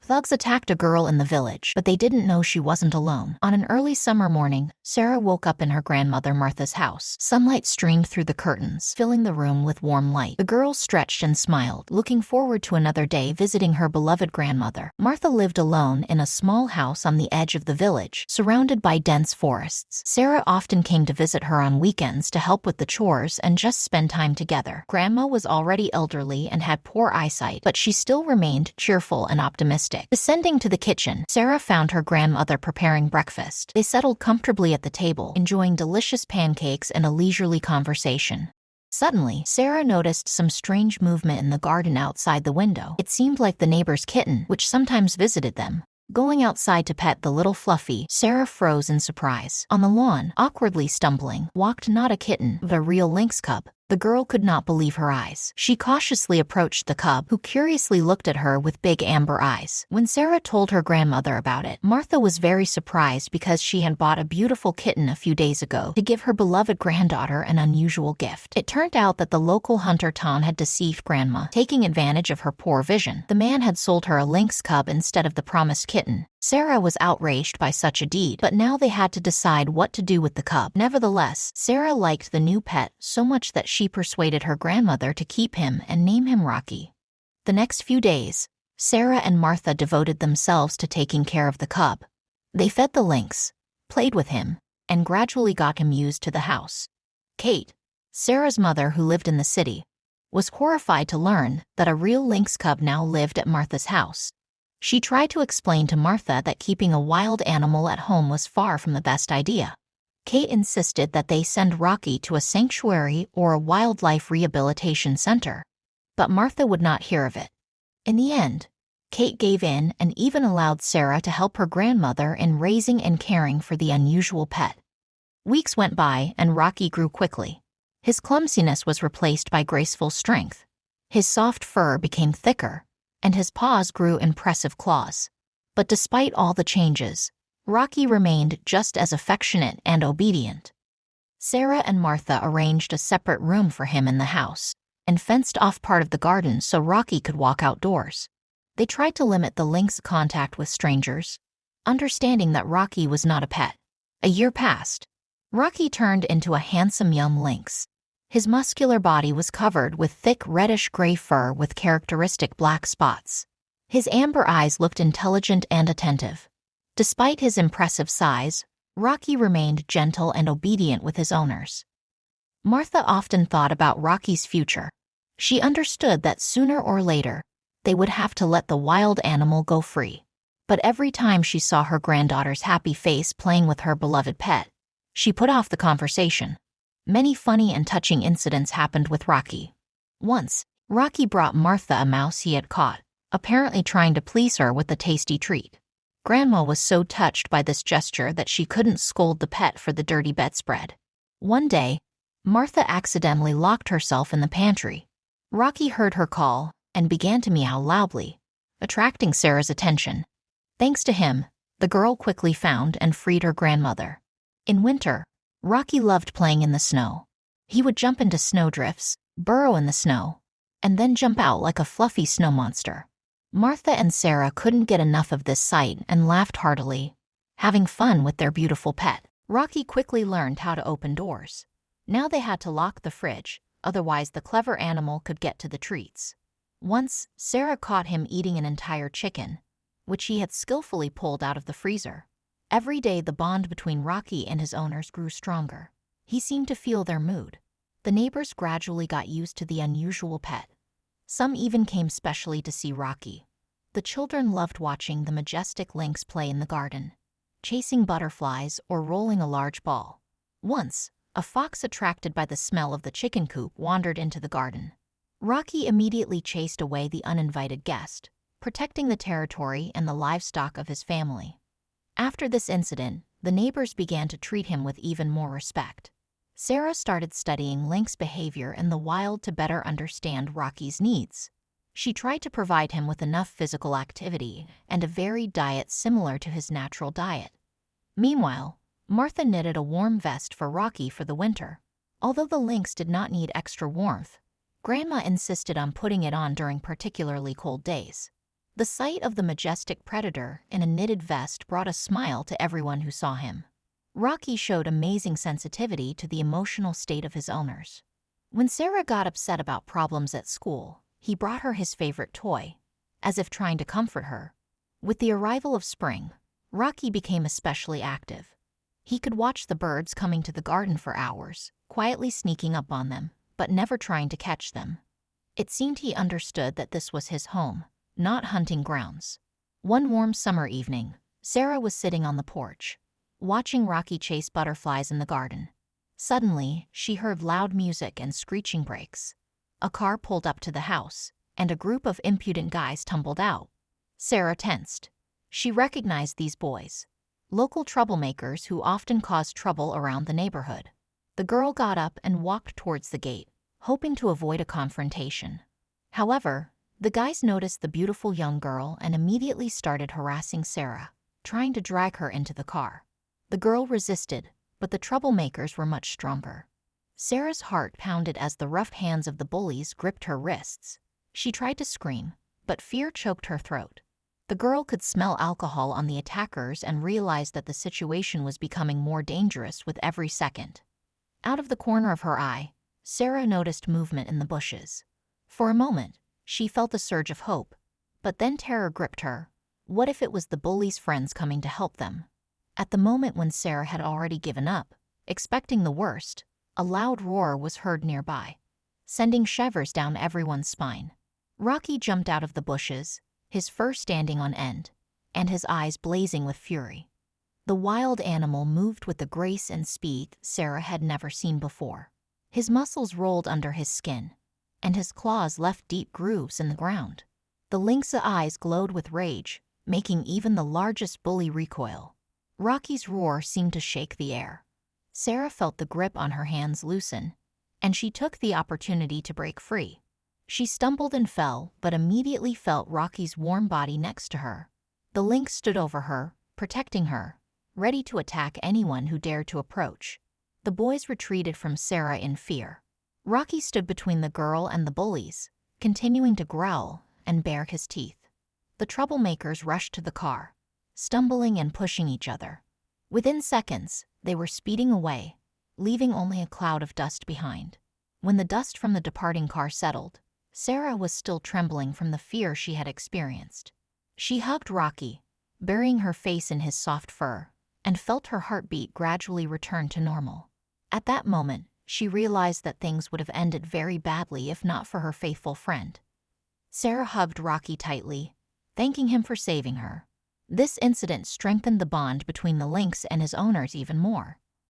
Thugs attacked a girl in the village, but they didn't know she wasn't alone. On an early summer morning, Sarah woke up in her grandmother Martha's house. Sunlight streamed through the curtains, filling the room with warm light. The girl stretched and smiled, looking forward to another day visiting her beloved grandmother. Martha lived alone in a small house on the edge of the village, surrounded by dense forests. Sarah often came to visit her on weekends to help with the chores and just spend time together. Grandma was already elderly and had poor eyesight, but she still remained cheerful and optimistic. Descending to the kitchen, Sarah found her grandmother preparing breakfast. They settled comfortably at the table, enjoying delicious pancakes and a leisurely conversation. Suddenly, Sarah noticed some strange movement in the garden outside the window. It seemed like the neighbor's kitten, which sometimes visited them. Going outside to pet the little Fluffy, Sarah froze in surprise. On the lawn, awkwardly stumbling, walked not a kitten, but a real lynx cub. The girl could not believe her eyes. She cautiously approached the cub, who curiously looked at her with big amber eyes. When Sarah told her grandmother about it, Martha was very surprised because she had bought a beautiful kitten a few days ago to give her beloved granddaughter an unusual gift. It turned out that the local hunter Tom had deceived Grandma, taking advantage of her poor vision. The man had sold her a lynx cub instead of the promised kitten. Sarah was outraged by such a deed, but now they had to decide what to do with the cub. Nevertheless, Sarah liked the new pet so much that she persuaded her grandmother to keep him and name him Rocky. The next few days, Sarah and Martha devoted themselves to taking care of the cub. They fed the lynx, played with him, and gradually got him used to the house. Kate, Sarah's mother who lived in the city, was horrified to learn that a real lynx cub now lived at Martha's house. She tried to explain to Martha that keeping a wild animal at home was far from the best idea. Kate insisted that they send Rocky to a sanctuary or a wildlife rehabilitation center, but Martha would not hear of it. In the end, Kate gave in and even allowed Sarah to help her grandmother in raising and caring for the unusual pet. Weeks went by and Rocky grew quickly. His clumsiness was replaced by graceful strength. His soft fur became thicker, and his paws grew impressive claws. But despite all the changes, Rocky remained just as affectionate and obedient. Sarah and Martha arranged a separate room for him in the house and fenced off part of the garden so Rocky could walk outdoors. They tried to limit the lynx's contact with strangers, understanding that Rocky was not a pet. A year passed. Rocky turned into a handsome young lynx. His muscular body was covered with thick reddish-gray fur with characteristic black spots. His amber eyes looked intelligent and attentive. Despite his impressive size, Rocky remained gentle and obedient with his owners. Martha often thought about Rocky's future. She understood that sooner or later, they would have to let the wild animal go free. But every time she saw her granddaughter's happy face playing with her beloved pet, she put off the conversation. Many funny and touching incidents happened with Rocky. Once, Rocky brought Martha a mouse he had caught, apparently trying to please her with a tasty treat. Grandma was so touched by this gesture that she couldn't scold the pet for the dirty bedspread. One day, Martha accidentally locked herself in the pantry. Rocky heard her call and began to meow loudly, attracting Sarah's attention. Thanks to him, the girl quickly found and freed her grandmother. In winter, Rocky loved playing in the snow. He would jump into snowdrifts, burrow in the snow, and then jump out like a fluffy snow monster. Martha and Sarah couldn't get enough of this sight and laughed heartily, having fun with their beautiful pet. Rocky quickly learned how to open doors. Now they had to lock the fridge, otherwise the clever animal could get to the treats. Once, Sarah caught him eating an entire chicken, which he had skillfully pulled out of the freezer. Every day the bond between Rocky and his owners grew stronger. He seemed to feel their mood. The neighbors gradually got used to the unusual pet. Some even came specially to see Rocky. The children loved watching the majestic lynx play in the garden, chasing butterflies or rolling a large ball. Once, a fox attracted by the smell of the chicken coop wandered into the garden. Rocky immediately chased away the uninvited guest, protecting the territory and the livestock of his family. After this incident, the neighbors began to treat him with even more respect. Sarah started studying lynx behavior in the wild to better understand Rocky's needs. She tried to provide him with enough physical activity and a varied diet similar to his natural diet. Meanwhile, Martha knitted a warm vest for Rocky for the winter. Although the lynx did not need extra warmth, Grandma insisted on putting it on during particularly cold days. The sight of the majestic predator in a knitted vest brought a smile to everyone who saw him. Rocky showed amazing sensitivity to the emotional state of his owners. When Sarah got upset about problems at school, he brought her his favorite toy, as if trying to comfort her. With the arrival of spring, Rocky became especially active. He could watch the birds coming to the garden for hours, quietly sneaking up on them, but never trying to catch them. It seemed he understood that this was his home, not hunting grounds. One warm summer evening, Sarah was sitting on the porch, watching Rocky chase butterflies in the garden. Suddenly, she heard loud music and screeching brakes. A car pulled up to the house, and a group of impudent guys tumbled out. Sarah tensed. She recognized these boys, local troublemakers who often caused trouble around the neighborhood. The girl got up and walked towards the gate, hoping to avoid a confrontation. However, the guys noticed the beautiful young girl and immediately started harassing Sarah, trying to drag her into the car. The girl resisted, but the troublemakers were much stronger. Sarah's heart pounded as the rough hands of the bullies gripped her wrists. She tried to scream, but fear choked her throat. The girl could smell alcohol on the attackers and realized that the situation was becoming more dangerous with every second. Out of the corner of her eye, Sarah noticed movement in the bushes. For a moment, she felt a surge of hope, but then terror gripped her. What if it was the bullies' friends coming to help them? At the moment when Sarah had already given up, expecting the worst, a loud roar was heard nearby, sending shivers down everyone's spine. Rocky jumped out of the bushes, his fur standing on end, and his eyes blazing with fury. The wild animal moved with a grace and speed Sarah had never seen before. His muscles rolled under his skin, and his claws left deep grooves in the ground. The lynx's eyes glowed with rage, making even the largest bully recoil. Rocky's roar seemed to shake the air. Sarah felt the grip on her hands loosen, and she took the opportunity to break free. She stumbled and fell, but immediately felt Rocky's warm body next to her. The lynx stood over her, protecting her, ready to attack anyone who dared to approach. The boys retreated from Sarah in fear. Rocky stood between the girl and the bullies, continuing to growl and bare his teeth. The troublemakers rushed to the car, stumbling and pushing each other. Within seconds, they were speeding away, leaving only a cloud of dust behind. When the dust from the departing car settled, Sarah was still trembling from the fear she had experienced. She hugged Rocky, burying her face in his soft fur, and felt her heartbeat gradually return to normal. At that moment, she realized that things would have ended very badly if not for her faithful friend. Sarah hugged Rocky tightly, thanking him for saving her. This incident strengthened the bond between the lynx and his owners even more.